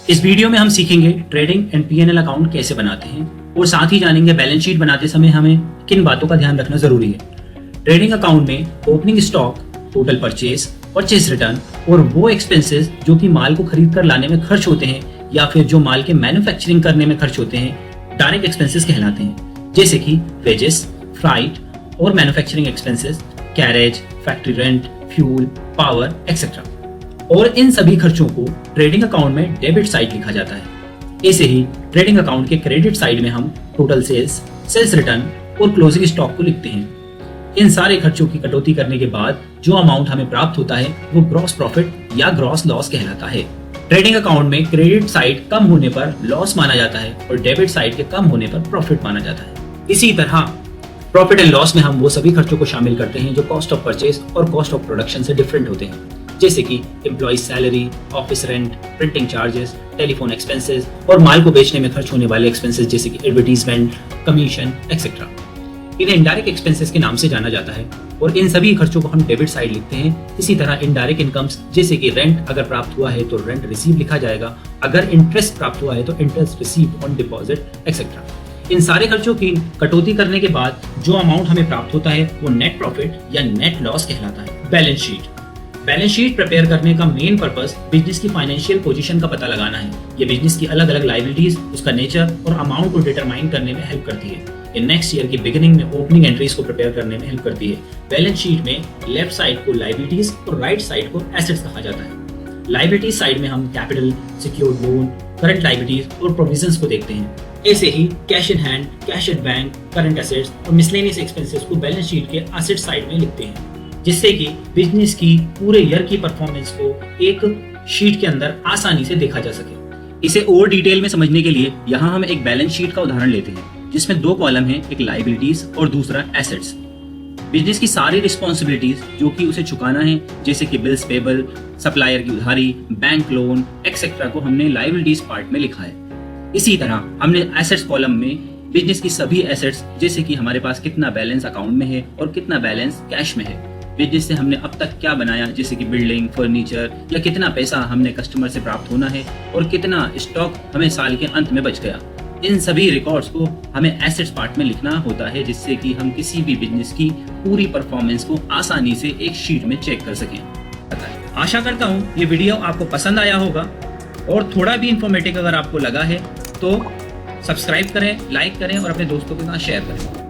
इस वीडियो में हम सीखेंगे ट्रेडिंग एंड पीएनएल अकाउंट कैसे बनाते हैं और साथ ही जानेंगे बैलेंस शीट बनाते समय हमें किन बातों का ध्यान रखना जरूरी है। ट्रेडिंग अकाउंट में opening stock, total purchase return और वो एक्सपेंसेस जो कि माल को खरीद कर लाने में खर्च होते हैं या फिर जो माल के मैन्युफैक्चरिंग करने में खर्च होते हैं, डायरेक्ट एक्सपेंसेस कहलाते हैं, जैसे कि वेजेस, फ्राइट और manufacturing expenses, carriage, factory rent, fuel, power etcetera. और इन सभी खर्चों को ट्रेडिंग अकाउंट में डेबिट साइड लिखा जाता है। ऐसे ही ट्रेडिंग अकाउंट के क्रेडिट साइड में हम टोटल सेल्स रिटर्न और क्लोजिंग स्टॉक को लिखते हैं। इन सारे खर्चों की कटौती करने के बाद जो अमाउंट हमें प्राप्त होता है वो ग्रॉस प्रॉफिट या ग्रॉस लॉस कहलाता है। ट्रेडिंग अकाउंट में क्रेडिट साइड कम होने पर लॉस माना जाता है और डेबिट साइड के कम होने पर प्रॉफिट माना जाता है। इसी तरह प्रॉफिट एंड लॉस में हम वो सभी खर्चों को शामिल करते हैं जो कॉस्ट ऑफ परचेज और कॉस्ट ऑफ प्रोडक्शन से डिफरेंट होते हैं, जैसे कि employ salary, office rent, printing charges, telephone expenses और माल को बेचने में खर्च होने वाले एक्सपेंसेस जैसे कि एडवर्टीजमेंट, कमीशन एक्सेट्रा। इन्हें इनडायरेक्ट एक्सपेंसेस के नाम से जाना जाता है और इन सभी खर्चों को हम डेबिट साइड लिखते हैं। इसी तरह इनडायरेक्ट इनकम्स जैसे कि रेंट अगर प्राप्त हुआ है तो रेंट रिसीव लिखा जाएगा, अगर इंटरेस्ट प्राप्त हुआ है तो interest receive on deposit etcetera. इन सारे खर्चों की कटौती करने के बाद जो अमाउंट हमें प्राप्त होता है वो नेट प्रॉफिट या नेट लॉस कहलाता है। बैलेंस शीट प्रिपेयर करने का मेन पर्पस बिजनेस की फाइनेंशियल पोजीशन का पता लगाना है। ये बिजनेस की अलग अलग लायबिलिटीज, उसका नेचर और अमाउंट को डिटरमाइन करने में हेल्प करती है। ये नेक्स्ट ईयर की बिगिनिंग में ओपनिंग एंट्रीज को प्रिपेयर करने में हेल्प करती है। बैलेंस शीट में लेफ्ट साइड को लायबिलिटीज और राइट साइड को एसेट्स कहा जाता है। लायबिलिटीज साइड में हम capital, secured loan, current liabilities और प्रोविजंस को देखते हैं। ऐसे ही cash in hand, cash at bank, current assets और मिसलेनियस एक्सपेंसेस को बैलेंस शीट के एसेट साइड में लिखते हैं, जिससे कि बिजनेस की पूरे ईयर की परफॉर्मेंस को एक शीट के अंदर आसानी से देखा जा सके। इसे और डिटेल में समझने के लिए यहाँ हम एक बैलेंस शीट का उदाहरण लेते हैं, जिसमें दो कॉलम हैं, एक लायबिलिटीज और दूसरा एसेट्स। बिजनेस की सारी रिस्पॉन्सिबिलिटीज जो कि उसे चुकाना है, जैसे कि बिल्स पेबल, सप्लायर की उधारी, बैंक लोन एक्सेट्रा को हमने लायबिलिटीज पार्ट में लिखा है। इसी तरह हमने एसेट्स कॉलम में बिजनेस की सभी एसेट्स, जैसे कि हमारे पास कितना बैलेंस अकाउंट में है और कितना बैलेंस कैश में है, बिजनेस से हमने अब तक क्या बनाया, जैसे कि बिल्डिंग, फर्नीचर, या कितना पैसा हमने कस्टमर से प्राप्त होना है और कितना स्टॉक हमें साल के अंत में बच गया। इन सभी रिकॉर्ड्स को हमें एसेट्स पार्ट में लिखना होता है, जिससे कि हम किसी भी बिजनेस की पूरी परफॉर्मेंस को आसानी से एक शीट में चेक कर सकें। आशा करता हूँ ये वीडियो आपको पसंद आया होगा और थोड़ा भी इंफॉर्मेटिव अगर आपको लगा है तो सब्सक्राइब करें, लाइक करें और अपने दोस्तों के साथ शेयर करें।